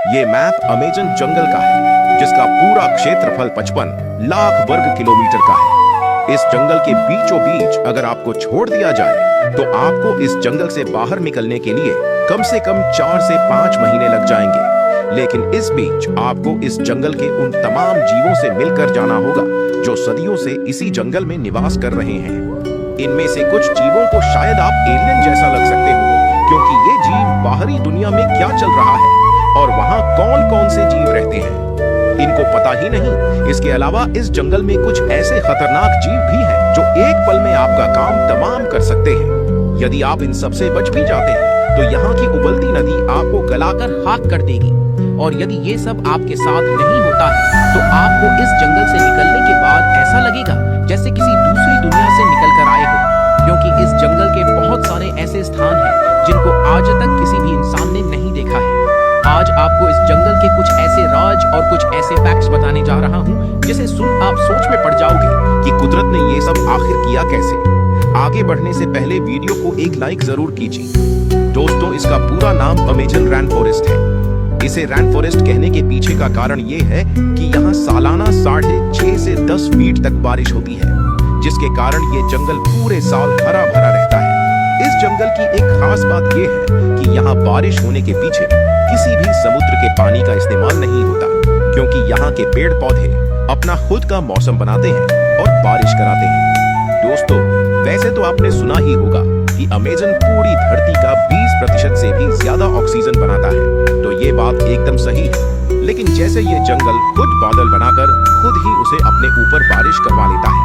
ये map Amazon जंगल का है, जिसका पूरा क्षेत्रफल 55 लाख वर्ग किलोमीटर का है। इस जंगल के बीचों बीच अगर आपको छोड़ दिया जाए तो आपको इस जंगल से बाहर निकलने के लिए कम से कम 4 से 5 महीने लग जाएंगे। लेकिन इस बीच आपको इस जंगल के उन तमाम जीवों से मिलकर जाना होगा जो सदियों से इसी जंगल में निवास कर रहे हैं। इनमें से कुछ जीवों को शायद आप एलियन जैसा लग सकते हो, क्योंकि ये जीव बाहरी दुनिया में क्या चल रहा है और वहां कौन कौन से जीव रहते हैं इनको पता ही नहीं। इसके अलावा इस जंगल में कुछ ऐसे खतरनाक जीव भी हैं जो एक पल में आपका काम तमाम कर सकते हैं। यदि आप इन सब से बच भी जाते हैं तो यहाँ की उबलती नदी आपको गलाकर खाक कर देगी। और यदि ये सब आपके साथ नहीं होता है तो आपको इस जंगल से निकलने के बाद ऐसा लगेगा जैसे किसी दूसरी दुनिया से निकल कर आए हो, क्योंकि इस जंगल के बहुत सारे ऐसे स्थान हैं जिनको आज तक किसी भी इंसान ने नहीं देखा है। आज आपको इस जंगल के कुछ ऐसे राज और कुछ ऐसे फैक्ट्स बताने जा रहा हूँ जिसे सुन आप सोच में पड़ जाओगे कि कुदरत ने ये सब आखिर किया कैसे। आगे बढ़ने से पहले वीडियो को एक लाइक जरूर कीजिए। दोस्तों, इसका पूरा नाम अमेजन रैन फॉरेस्ट है। इसे रैन फॉरेस्ट कहने के पीछे का कारण ये है कि यहाँ सालाना 6.5 से 10 फीट तक बारिश होती है, जिसके कारण ये जंगल पूरे साल हरा भरा रहता है। इस जंगल की एक खास बात यह है कि यहाँ बारिश होने के पीछे किसी भी समुद्र के पानी का इस्तेमाल नहीं होता, क्योंकि यहाँ के पेड़ पौधे अपना खुद का मौसम बनाते हैं और बारिश कराते हैं। दोस्तों, वैसे तो आपने सुना ही होगा कि अमेजन पूरी धरती का 20% से भी ज्यादा ऑक्सीजन बनाता है, तो ये बात एकदम सही है। लेकिन जैसे ये जंगल खुद बादल बनाकर खुद ही उसे अपने ऊपर बारिश करवा लेता है,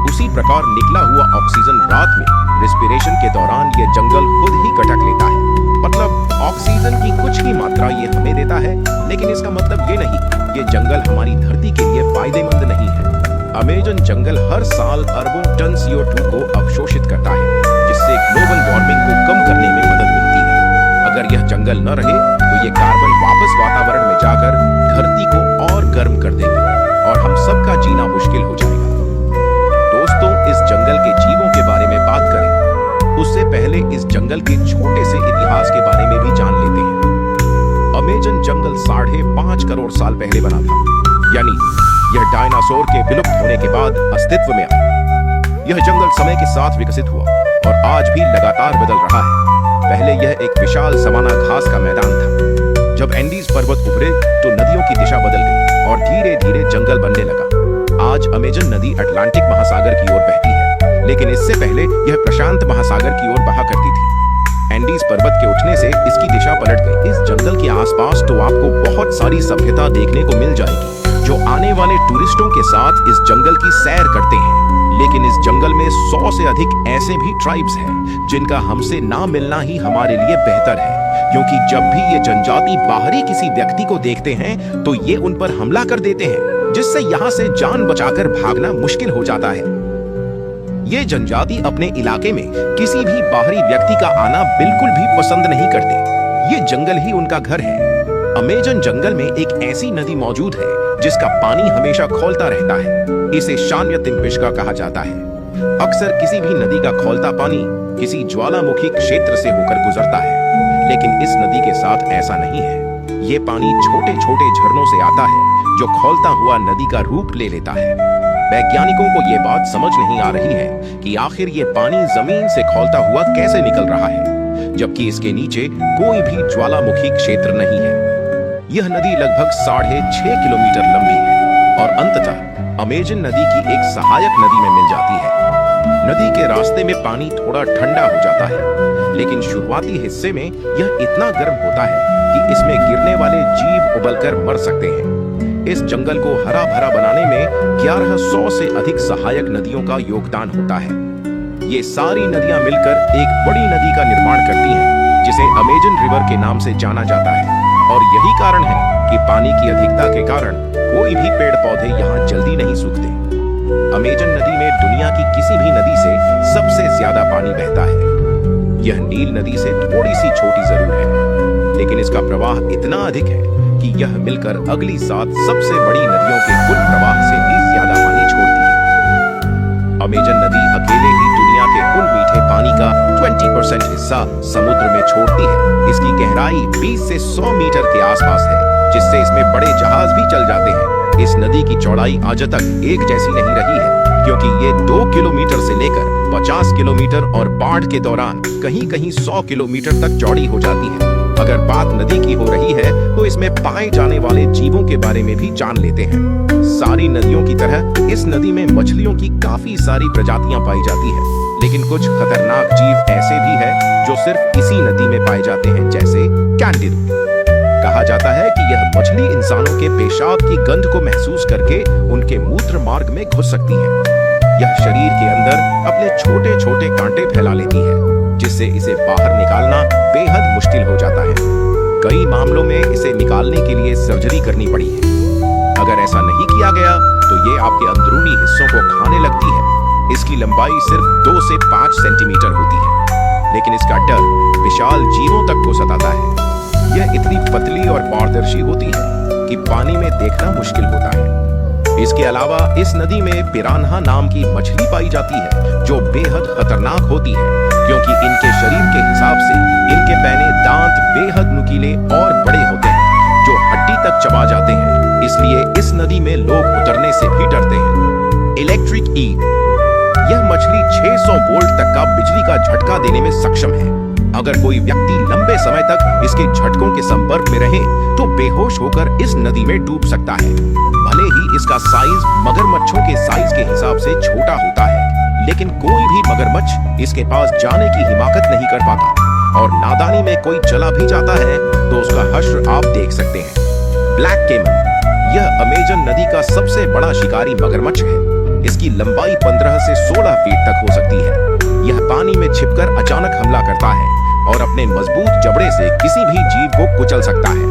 उसी प्रकार निकला हुआ ऑक्सीजन रात में रेस्पिरेशन के दौरान ये जंगल खुद ही कटक लेता है। मतलब ऑक्सीजन की कुछ ही मात्रा ये हमें देता है, लेकिन इसका मतलब ये नहीं ये जंगल हमारी धरती के लिए फायदेमंद नहीं है। अमेजन जंगल हर साल अरबों टन CO2 को अवशोषित करता है, जिससे ग्लोबल वार्मिंग को कम करने में मदद मिलती है। अगर यह जंगल न रहे तो ये कार्बन वापस वातावरण में जाकर धरती को और गर्म कर देंगे और हम सबका जीना मुश्किल हो जाएगा। दोस्तों, इस जंगल के जीवों के बारे में बात करें उससे पहले इस जंगल के छोटे से इतिहास के बारे में भी जान लेते हैं। अमेजन जंगल 5.5 करोड़ साल पहले बना था, यानी यह डायनासोर के विलुप्त होने के बाद अस्तित्व में आया। यह जंगल समय के साथ विकसित हुआ और आज भी लगातार बदल रहा है। पहले यह एक विशाल सवाना घास का मैदान था। जब एंडीज पर्वत उभरे तो नदियों की दिशा बदल गई और धीरे धीरे जंगल बनने लगा। आज अमेजन नदी अटलांटिक महासागर की ओर बहती है, लेकिन इससे पहले यह प्रशांत महासागर की ओर बहा करती थी। एंडीज पर्वत के उठने से इसकी दिशा पलट गई। इस जंगल के आसपास तो आपको बहुत सारी सभ्यता देखने को मिल जाएगी, जो आने वाले टूरिस्टों के साथ इस जंगल की सैर करते हैं। लेकिन इस जंगल में 100 से अधिक ऐसे भी ट्राइब्स हैं जिनका हमसे ना मिलना ही हमारे लिए बेहतर है, क्योंकि जब भी ये जनजाति बाहरी किसी व्यक्ति को देखते हैं तो ये उन पर हमला कर देते हैं, जिससे यहाँ से जान बचाकर भागना मुश्किल हो जाता है। ये जनजाति अपने इलाके में किसी भी बाहरी व्यक्ति का आना बिल्कुल भी पसंद नहीं करते। ये जंगल ही उनका घर है। अमेजन जंगल में एक ऐसी नदी मौजूद है जिसका पानी हमेशा खौलता रहता है। इसे शान्यतिम्पिष्का कहा जाता है। अक्सर किसी भी नदी का खौलता पानी किसी ज्वालामुखी क्षेत्र से होकर गुजरता है, लेकिन इस नदी के साथ ऐसा नहीं है। ये पानी छोटे छोटे झरनों से आता है जो खौलता हुआ नदी का रूप ले लेता है। वैज्ञानिकों को ये बात समझ नहीं आ रही है कि आखिर ये पानी जमीन से खौलता हुआ कैसे निकल रहा है, जबकि इसके नीचे कोई भी ज्वालामुखी क्षेत्र नहीं है। यह नदी लगभग 6.5 किलोमीटर लंबी है और अंततः अमेजन नदी की एक सहायक नदी में मिल जाती है। नदी के रास्ते में पानी थोड़ा ठंडा हो जाता है, लेकिन शुरुआती हिस्से में यह इतना गर्म होता है कि इसमें गिरने वाले जीव उबलकर मर सकते हैं। इस जंगल को हरा भरा बनाने में 1100 से अधिक सहायक नदियों का योगदान होता है। ये सारी नदियां मिलकर एक बड़ी नदी का निर्माण करती हैं, जिसे अमेजन रिवर के नाम से जाना जाता है। और यही कारण है कि पानी की अधिकता के कारण कोई भी पेड़ पौधे यहाँ जल्दी नहीं सूखते। अमेजन नदी में दुनिया की किसी भी नदी से सबसे ज्यादा पानी बहता है। यह नील नदी से थोड़ी सी छोटी जरूर है, लेकिन इसका प्रवाह इतना अधिक है कि यह मिलकर अगली 7 सबसे बड़ी नदियों के कुल प्रवाह से भी ज्यादा पानी छोड़ती है। अमेजन नदी अकेले ही दुनिया के कुल मीठे पानी का 20% हिस्सा समुद्र में छोड़ती है। इसकी गहराई 20 से 100 मीटर के आसपास है, जिससे इसमें बड़े जहाज भी चल जाते हैं। इस नदी की चौड़ाई आज तक एक जैसी नहीं रही है, क्योंकि ये 2 किलोमीटर से लेकर 50 किलोमीटर और बाढ़ के दौरान कहीं कहीं 100 किलोमीटर तक चौड़ी हो जाती है। अगर बात नदी की हो रही है तो इसमें पाए जाने वाले जीवों के बारे में भी जान लेते हैं। सारी नदियों की तरह इस नदी में मछलियों की काफी सारी प्रजातियां पाई जाती है, लेकिन कुछ खतरनाक जीव ऐसे भी है जो सिर्फ इसी नदी में पाए जाते हैं, जैसे कैंडिडो। कहा जाता है कि यह मछली इंसानों के पेशाब की गंध को महसूस करके उनके मूत्र मार्ग में घुस सकती है। यह शरीर के अंदर अपने छोटे छोटे कांटे फैला लेती है, जिससे इसे बाहर निकालना बेहद मुश्किल हो जाता है। कई मामलों में इसे निकालने के लिए सर्जरी करनी पड़ी है। अगर ऐसा नहीं किया गया तो ये आपके अंदरूनी हिस्सों को खाने लगती है। इसकी लंबाई सिर्फ 2 से 5 सेंटीमीटर होती है, लेकिन इसका डर विशाल जीवों तक को सताता है। यह इतनी पतली और पारदर्शी होती है कि पानी में देखना मुश्किल होता है। इसके अलावा इस नदी में पिरान्हा नाम की मछली पाई जाती है, जो बेहद खतरनाक होती है, क्योंकि इनके शरीर के हिसाब से इनके पैने दांत बेहद नुकीले और बड़े होते हैं, जो हड्डी तक चबा जाते हैं। इसलिए इस नदी में लोग उतरने से भी डरते हैं। इलेक्ट्रिक ईल, यह मछली 600 वोल्ट तक का बिजली का झटका देने में सक्षम है। अगर कोई व्यक्ति लंबे समय तक इसके झटकों के संपर्क में रहे तो बेहोश होकर इस नदी में डूब सकता है। भले ही इसका साइज मगरमच्छों के साइज के हिसाब से छोटा होता है, लेकिन कोई भी मगरमच्छ इसके पास जाने की हिमाकत नहीं कर पाता, और नादानी में कोई चला भी जाता है तो उसका हश्र आप देख सकते हैं। ब्लैक कैमन, यह अमेजन नदी का सबसे बड़ा शिकारी मगरमच्छ है। इसकी लंबाई 15 से 16 फीट तक हो सकती है। यह पानी में छिपकर अचानक हमला करता है और अपने मजबूत जबड़े से किसी भी जीव को कुचल सकता है।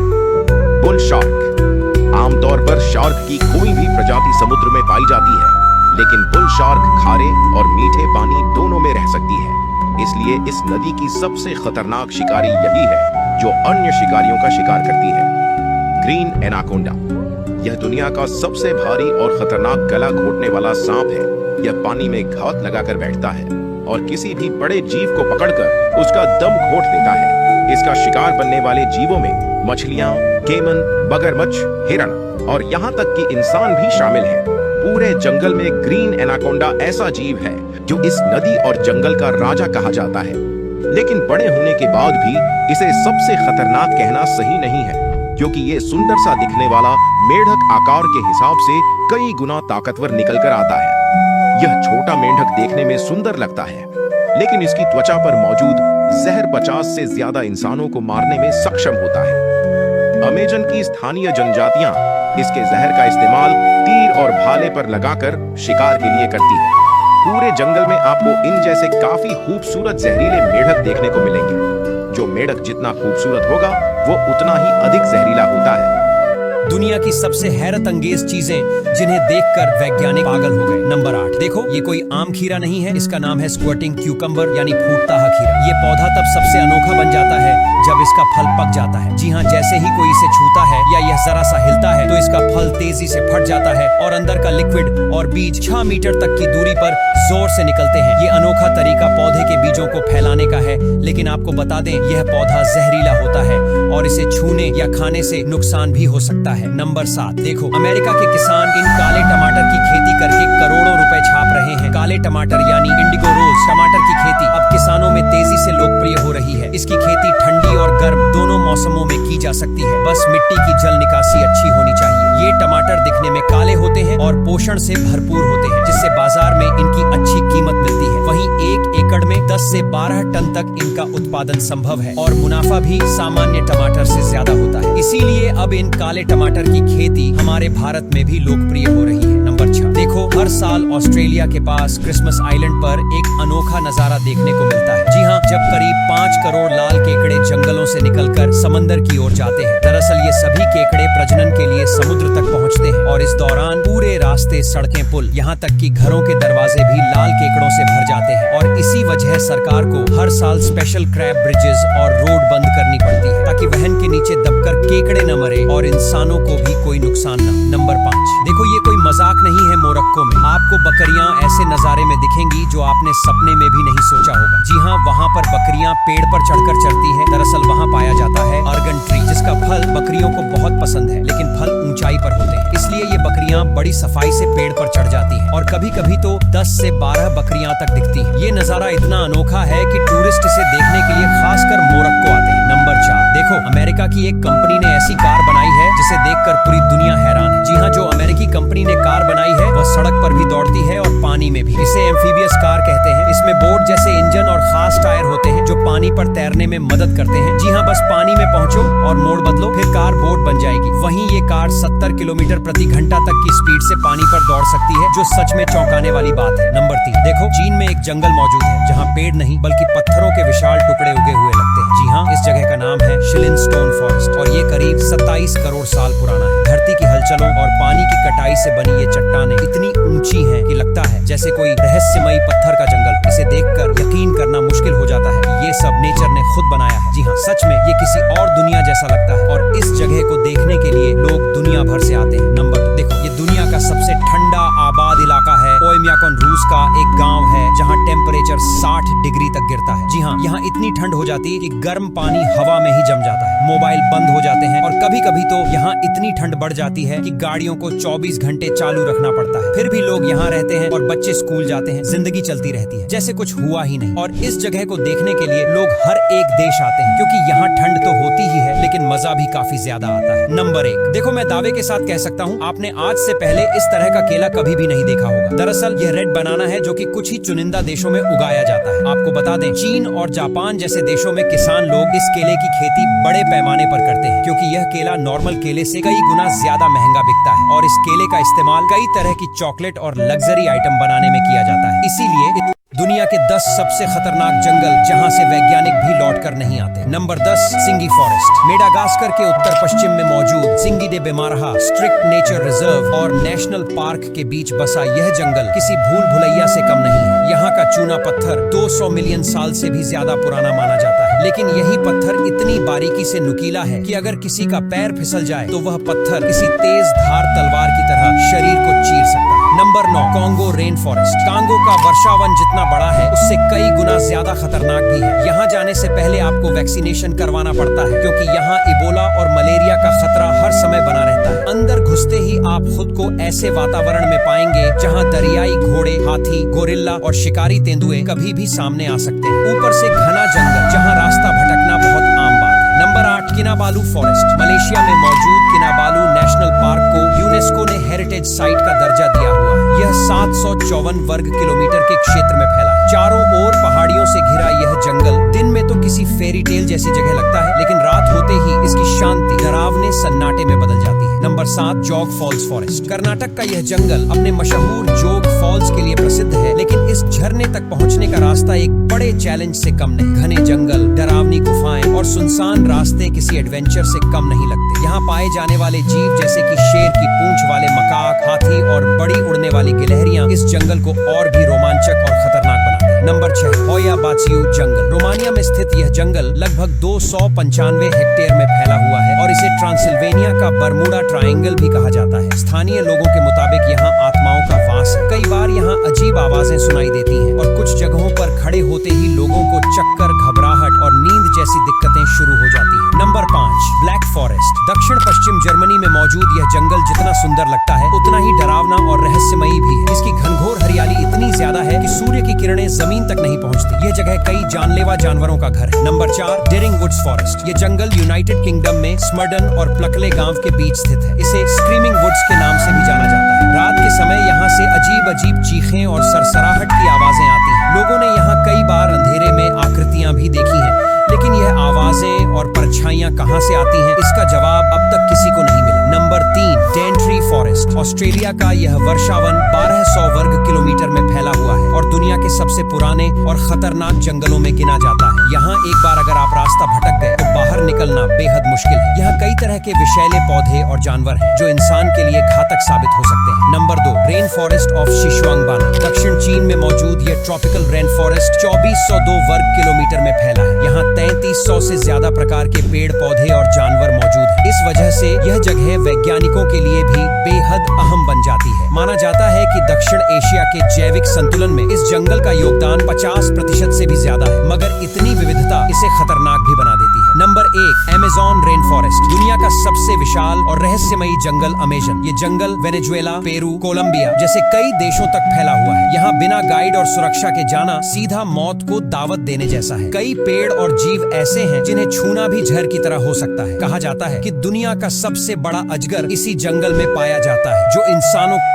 बुल शार्क, आमतौर पर शार्क की कोई भी प्रजाति समुद्र में पाई जाती है, लेकिन बुल शार्क खारे और मीठे पानी दोनों में रह सकती है। इसलिए इस नदी की सबसे खतरनाक शिकारी यही है जो अन्य शिकारियों का शिकार करती है। ग्रीन एनाकोंडा, यह दुनिया का सबसे भारी और खतरनाक गला घोटने वाला सांप है। यह पानी में घात लगाकर बैठता है और किसी भी बड़े जीव को पकड़कर उसका दम घोट देता है। इसका शिकार बनने वाले जीवों में मछलियां, केमन, मगरमच्छ, हिरण और यहाँ तक कि इंसान भी शामिल है। पूरे जंगल में ग्रीन एनाकोंडा ऐसा जीव है जो इस नदी और जंगल का राजा कहा जाता है। लेकिन बड़े होने के बाद भी इसे सबसे खतरनाक कहना सही नहीं है, क्योंकि ये सुंदर सा दिखने वाला मेढक आकार के हिसाब से कई गुना ताकतवर निकल कर आता है। यह छोटा मेंढक देखने में सुंदर लगता है, लेकिन इसकी त्वचा पर मौजूद जहर 50 से ज्यादा इंसानों को मारने में सक्षम होता है। अमेजन की स्थानीय जनजातियां इसके जहर का इस्तेमाल तीर और भाले पर लगाकर शिकार के लिए करती है। पूरे जंगल में आपको इन जैसे काफी खूबसूरत जहरीले मेढक देखने को मिलेंगे। जो मेढक जितना खूबसूरत होगा वो उतना ही अधिक जहरीला होता है। दुनिया की सबसे हैरत अंगेज चीजें जिन्हें देखकर वैज्ञानिक पागल हो गए। नंबर 8, देखो ये कोई आम खीरा नहीं है, इसका नाम है स्क्वर्टिंग क्यूकम्बर यानी फूटता हुआ खीरा। ये पौधा तब सबसे अनोखा बन जाता है जब इसका फल पक जाता है। जी हाँ, जैसे ही कोई इसे छूता है या यह जरा सा हिलता है तो इसका फल तेजी से फट जाता है और अंदर का लिक्विड और बीज 6 मीटर तक की दूरी पर जोर से निकलते हैं। ये अनोखा तरीका पौधे के बीजों को फैलाने का है, लेकिन आपको बता दें यह पौधा जहरीला होता है और इसे छूने या खाने से नुकसान भी हो सकता है। नंबर 7, देखो अमेरिका के किसान इन काले टमाटर की खेती करके करोड़ों रुपए छाप रहे हैं। काले टमाटर यानी इंडिगो रोज टमाटर की खेती अब किसानों में तेजी से लोकप्रिय हो रही है। इसकी खेती ठंडी और गर्म दोनों मौसमों में की जा सकती है, बस मिट्टी की जल निकासी अच्छी होनी चाहिए। ये टमाटर दिखने में काले होते हैं और पोषण से भरपूर होते हैं, जिससे बाजार में इनकी अच्छी कीमत मिलती है। वहीं 1 एकड़ में 10 से 12 टन तक इनका उत्पादन संभव है और मुनाफा भी सामान्य टमाटर से ज्यादा होता है। इसीलिए अब इन काले टमाटर की खेती हमारे भारत में भी लोकप्रिय हो रही है। नंबर 6, देखो हर साल ऑस्ट्रेलिया के पास क्रिसमस आइलैंड पर एक अनोखा नजारा देखने को मिलता है। जी हाँ, जब करीब 5 करोड़ लाल केकड़े जंगलों से निकलकर समंदर की ओर जाते हैं। दरअसल ये सभी केकड़े प्रजनन के लिए समुद्र तक पहुंचते हैं और इस दौरान पूरे रास्ते रास्ते, सड़कें, पुल, यहाँ तक कि घरों के दरवाजे भी लाल केकड़ों से भर जाते हैं। और इसी वजह सरकार को हर साल स्पेशल क्रैब ब्रिजेस और रोड बंद करनी पड़ती है ताकि वहन के नीचे दबकर केकड़े न मरे और इंसानों को भी कोई नुकसान न हो। नंबर 5, देखो ये कोई मजाक नहीं है। मोरक्को में आपको बकरियां ऐसे नजारे में दिखेंगी जो आपने सपने में भी नहीं सोचा होगा। जी हाँ, वहाँ पर बकरियां पेड़ पर चढ़कर चढ़ती हैं। दरअसल वहाँ पाया जाता है अर्गन ट्री, जिसका फल बकरियों को बहुत पसंद है, लेकिन फल ऊंचाई पर होते हैं, इसलिए ये बकरियां बड़ी सफाई से पेड़ पर चढ़ जाती हैं और कभी कभी तो 10 से 12 बकरियां तक दिखती हैं। ये नजारा इतना अनोखा है कि टूरिस्ट इसे देखने के लिए खासकर मोरक्को आते हैं। नंबर 4, देखो अमेरिका की एक कंपनी ने ऐसी कार बनाई है जिसे देखकर पूरी दुनिया हैरान है। जी हाँ, जो अमेरिकी कंपनी ने कार बनाई है वह सड़क पर भी दौड़ती है और पानी में भी। इसे एम्फीबियस कार कहते हैं। इसमें बोट जैसे इंजन और खास टायर होते हैं जो पानी पर तैरने में मदद करते हैं। जी हाँ, बस पानी में पहुंचो और मोड़ बदलो, फिर कार बोट बन जाएगी। वहीं ये कार 70 किलोमीटर प्रति घंटा तक की स्पीड से पानी पर दौड़ सकती है, जो सच में चौंकाने वाली बात है। नंबर 3, देखो चीन में एक जंगल मौजूद है जहाँ पेड़ नहीं बल्कि पत्थरों के विशाल टुकड़े उगे हुए लगते हैं। जी हाँ, इस जगह का नाम है शिलिन स्टोन फॉरेस्ट और ये करीब 27 करोड़ साल पुराना है। धरती की हलचलों और पानी की कटाई से बनी ये चट्टानें इतनी ऊंची हैं कि लगता है जैसे कोई रहस्यमयी पत्थर का जंगल। इसे देखकर यकीन करना मुश्किल हो जाता है कि ये सब नेचर ने खुद बनाया है। जी हाँ, सच में ये किसी और दुनिया जैसा लगता है और इस जगह को देखने के लिए लोग दुनिया भर से आते हैं। नंबर 2, देखो ये दुनिया का सबसे ठंडा आबाद इलाका है। ओयम्याकोन रूस का एक गांव है जहां टेम्परेचर 60 डिग्री तक गिरता है। जी हाँ, यहाँ इतनी ठंड हो जाती है कि गर्म पानी हवा में ही जम जाता है, मोबाइल बंद हो जाते हैं और कभी कभी तो यहाँ इतनी ठंड बढ़ जाती है कि गाड़ियों को 24 घंटे चालू रखना पड़ता है। फिर भी लोग यहाँ रहते हैं और बच्चे स्कूल जाते हैं, जिंदगी चलती रहती है जैसे कुछ हुआ ही नहीं। और इस जगह को देखने के लिए लोग हर एक देश आते हैं क्योंकि यहाँ ठंड तो होती ही है लेकिन मजा भी काफी ज्यादा आता है। नंबर 1, देखो मैं दावे के साथ कह सकता हूँ आपने आज से पहले इस तरह का केला कभी भी नहीं देखा होगा। दरअसल यह रेड बनाना है जो कि कुछ ही चुनिंदा देशों में उगाया जाता है। आपको बता दें, चीन और जापान जैसे देशों में किसान लोग इस केले की खेती बड़े पैमाने पर करते हैं क्योंकि यह केला नॉर्मल केले से कई गुना ज्यादा महंगा बिकता है और इस केले का इस्तेमाल कई तरह की चॉकलेट और लग्जरी आइटम बनाने में किया जाता है। इसीलिए दुनिया के 10 सबसे खतरनाक जंगल जहां से वैज्ञानिक भी लौट कर नहीं आते। Number 10, सिंगी forest. मेडागास्कर के उत्तर पश्चिम में मौजूद सिंगी डे बेमारहा स्ट्रिक्ट नेचर रिजर्व और नेशनल पार्क के बीच बसा यह जंगल किसी भूल भुलैया से कम नहीं है। यहाँ का चूना पत्थर 200 मिलियन साल से भी ज्यादा पुराना माना जाता है, लेकिन यही पत्थर इतनी बारीकी से नुकीला है कि अगर किसी का पैर फिसल जाए तो वह पत्थर किसी तेज धार तलवार की तरह शरीर को चीर सकता है। Number 9, Congo rain forest. Congo का वर्षावन जितना बड़ा है उससे कई गुना ज्यादा खतरनाक भी है। यहाँ जाने से पहले आपको वैक्सीनेशन करवाना पड़ता है क्योंकि यहाँ इबोला और मलेरिया का खतरा हर समय बना रहता है। अंदर घुसते ही आप खुद को ऐसे वातावरण में पाएंगे जहाँ दरियाई घोड़े, हाथी, गोरिल्ला और शिकारी तेंदुए कभी भी सामने आ सकते हैं। ऊपर से घना जंगल जहाँ रास्ता भटकना बहुत आम बात है। Number 8, किनाबालू forest. मलेशिया में मौजूद किनाबालू नेशनल पार्क को यूनेस्को ने हेरिटेज साइट का दर्जा दिया हुआ है। यह 754 वर्ग किलोमीटर के क्षेत्र में फैला है। चारों ओर पहाड़ियों से घिरा यह जंगल दिन में तो किसी फेरी टेल जैसी जगह लगता है, लेकिन रात होते ही इसकी शांति डरावने सन्नाटे में बदल जाती है। नंबर 7, जोग फॉल्स फॉरेस्ट। कर्नाटक का यह जंगल अपने मशहूर जोग फॉल्स के लिए प्रसिद्ध है, लेकिन इस झरने तक पहुंचने का रास्ता एक बड़े चैलेंज से कम नहीं। घने जंगल, डरावनी गुफाएं और सुनसान रास्ते किसी एडवेंचर से कम नहीं लगते। यहाँ पाए जाने वाले जीव जैसे कि शेर की पूंछ वाले मकाक, हाथी और बड़ी उड़ने वाली गिलहरियां इस जंगल को और भी रोमांचक और खतरनाक बनाते हैं। नंबर 6, होया बाचियू जंगल। रोमानिया में स्थित यह जंगल लगभग 295 हेक्टेयर में फैला हुआ है और इसे ट्रांसिल्वेनिया का बरमूडा ट्रायंगल भी कहा जाता है। स्थानीय लोगों के मुताबिक यहाँ आत्माओं का वास है। कई बार यहाँ अजीब आवाजें सुनाई देती हैं और कुछ जगहों पर खड़े होते ही लोगों को चक्कर, घबराहट और नींद जैसी दिक्कतें शुरू हो जाती हैं। Number 5, black forest. दक्षिण पश्चिम जर्मनी में मौजूद यह जंगल जितना सुंदर लगता है उतना ही डरावना और रहस्यमयी भी है। इसकी घनघोर हरियाली इतनी ज्यादा है कि सूर्य की किरणें जमीन तक नहीं पहुंचती। यह जगह कई जानलेवा जानवरों का घर है। Number 4, daring woods forest. यह जंगल यूनाइटेड किंगडम में स्मर्डन और प्लकले गांव के बीच स्थित है। इसे स्क्रीमिंग वुड्स के नाम से भी जाना जाता है। रात के समय यहाँ से अजीब अजीब चीखें और सरसराहट की आवाजें आती हैं। लोगों ने यहाँ कई बार अंधेरे में आकृतियां भी देखी हैं, लेकिन यह आवाजें और परछाइयां कहां से आती हैं इसका जवाब अब तक किसी को नहीं मिला। Number 3, Dentry forest. ऑस्ट्रेलिया का यह वर्षावन 1200 वर्ग किलोमीटर में फैला हुआ है और दुनिया के सबसे पुराने और खतरनाक जंगलों में गिना जाता है। यहाँ एक बार अगर आप रास्ता भटक गए तो बाहर निकलना बेहद मुश्किल है। यहाँ कई तरह के विषैले पौधे और जानवर हैं जो इंसान के लिए घातक साबित हो सकते हैं। Number 2, rain forest of Xishuangbanna. दक्षिण चीन में मौजूद यह ट्रॉपिकल रेन फॉरेस्ट 2402 वर्ग किलोमीटर में फैला है। यहाँ 3300 से ज्यादा प्रकार के पेड़ पौधे और जानवर मौजूद हैं। इस वजह से यह जगह वैज्ञानिकों के लिए भी बेहद अहम बन जाती है। माना जाता है कि दक्षिण एशिया के जैविक संतुलन में इस जंगल का योगदान 50% से भी ज्यादा है, मगर इतनी विविधता इसे खतरनाक भी बना देती है। Number 1, Amazon rain forest. दुनिया का सबसे विशाल और रहस्यमयी जंगल अमेज़न। ये जंगल वेनेजुएला, पेरू, कोलंबिया जैसे कई देशों तक फैला हुआ है। यहाँ बिना गाइड और सुरक्षा के जाना सीधा मौत को दावत देने जैसा है। कई पेड़ और जीव ऐसे हैं जिन्हें छूना भी जहर की तरह हो सकता है। कहा जाता है कि दुनिया का सबसे बड़ा अजगर इसी जंगल में पाया जाता है जो इंसानों